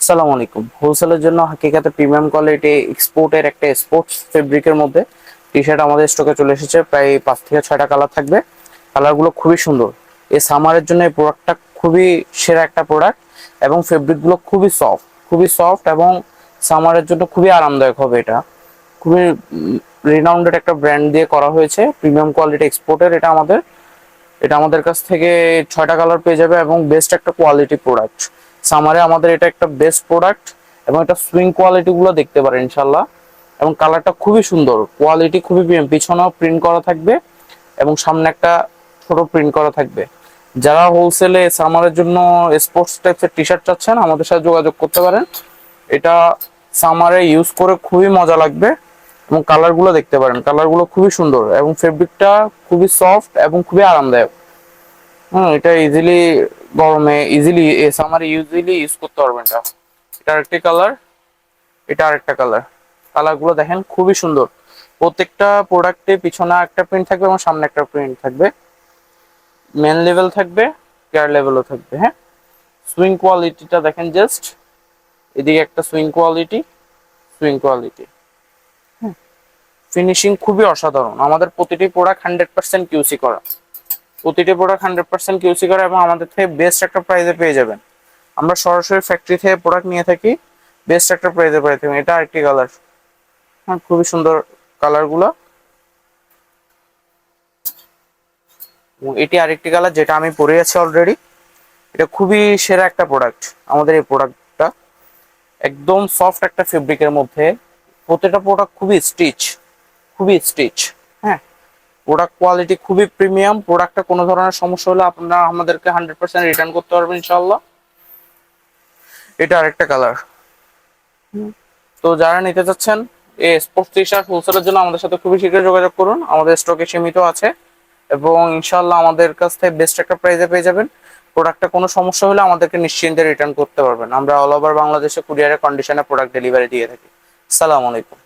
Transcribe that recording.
আসসালামু আলাইকুম। হোলসেলের জন্য হাকিকাতে প্রিমিয়াম কোয়ালিটি এক্সপোর্টের একটা স্পোর্টস ফেব্রিকের মধ্যে টি শার্ট আমাদের স্টকে চলে এসেছে। প্রায় 5 থেকে 6টা কালার থাকবে। কালারগুলো খুবই সুন্দর। এই সামারের জন্য এই প্রোডাক্টটা খুবই সেরা একটা প্রোডাক্ট এবং ফেব্রিকগুলো খুবই সফট এবং সামারের জন্য খুবই আরামদায়ক হবে। এটা খুবই রিনাউন্ডেড একটা ব্র্যান্ড দিয়ে করা হয়েছে, প্রিমিয়াম কোয়ালিটি এক্সপোর্টের। এটা আমাদের কাছ থেকে 6টা কালার পেয়ে যাবে এবং বেস্ট একটা কোয়ালিটি প্রোডাক্ট। সামারে আমাদের এটা একটা বেস্ট প্রোডাক্ট এবং এটা সুইং কোয়ালিটি গুলো দেখতে পারেন ইনশাল্লাহ। এবং কালারটা খুবই সুন্দর, কোয়ালিটি খুবই প্রিমিয়াম। পিছনেও প্রিন্ট করা থাকবে এবং সামনে একটা ছোট প্রিন্ট করা থাকবে। যারা হোলসেলে সামারের জন্য স্পোর্টস টাইপসের টি শার্ট চাচ্ছেন আমাদের সাথে যোগাযোগ করতে পারেন। এটা সামারে ইউজ করে খুবই মজা লাগবে এবং কালারগুলো দেখতে পারেন, কালারগুলো খুবই সুন্দর এবং ফেব্রিকটা খুবই সফট এবং খুবই আরামদায়ক। এটা ইজিলি গরমে ইজিলি সামারে ইউজিলি ইউজ করতে পারবেন। এটা আরেকটি কালার, এটা আরেকটা কালার। কালারগুলো দেখেন খুবই সুন্দর। প্রত্যেকটা প্রোডাক্টে পিছনে একটা প্রিন্ট থাকবে এবং সামনে একটা প্রিন্ট থাকবে। মেন লেভেল থাকবে, কেয়ার লেভেলও থাকবে। হ্যাঁ, সুইং কোয়ালিটিটা দেখেন জাস্ট। এদিকে একটা সুইং কোয়ালিটি। ফিনিশিং খুবই অসাধারণ। আমাদের প্রতিটি প্রোডাক্ট 100% কিউসি করা, এবং আমাদের থেকে বেস্ট একটা প্রাইসে পেয়ে যাবেন। আমরা সরাসরি ফ্যাক্টরি থেকে প্রোডাক্ট নিয়ে থাকি, বেস্ট একটা প্রাইসে পেয়ে থাকি। এটা আরেকটি কালার। হ্যাঁ, খুবই সুন্দর কালারগুলো। এটি আরেকটি কালার যেটা আমি পরে আছি অলরেডি। এটা খুবই সেরা একটা প্রোডাক্ট। আমাদের এই প্রোডাক্টটা একদম সফট একটা ফেব্রিকের মধ্যে। প্রতিটা প্রোডাক্ট খুবই স্টিচ। হ্যাঁ, প্রোডাক্ট কোয়ালিটি খুবই প্রিমিয়াম। প্রোডাক্টটা কোনো ধরনের সমস্যা হলে আপনারা আমাদেরকে 100% রিটার্ন করতে পারবেন ইনশাল্লাহ। এটা আরেকটা কালার। তো যারা নিতে চাচ্ছেন এই স্পোর্টস টি শার্ট হোলসেলের জন্য আমাদের সাথে খুবই শীঘ্রই যোগাযোগ করুন। আমাদের স্টকে সীমিত আছে এবং ইনশাল্লাহ আমাদের কাছ থেকে বেস্ট একটা প্রাইসে পেয়ে যাবেন। প্রোডাক্টটা কোনো সমস্যা হলে আমাদেরকে নিশ্চিন্তে রিটার্ন করতে পারবেন। আমরা অল ওভার বাংলাদেশে কুরিয়ারের কন্ডিশনে প্রোডাক্ট ডেলিভারি দিয়ে থাকি। আসসালামু আলাইকুম।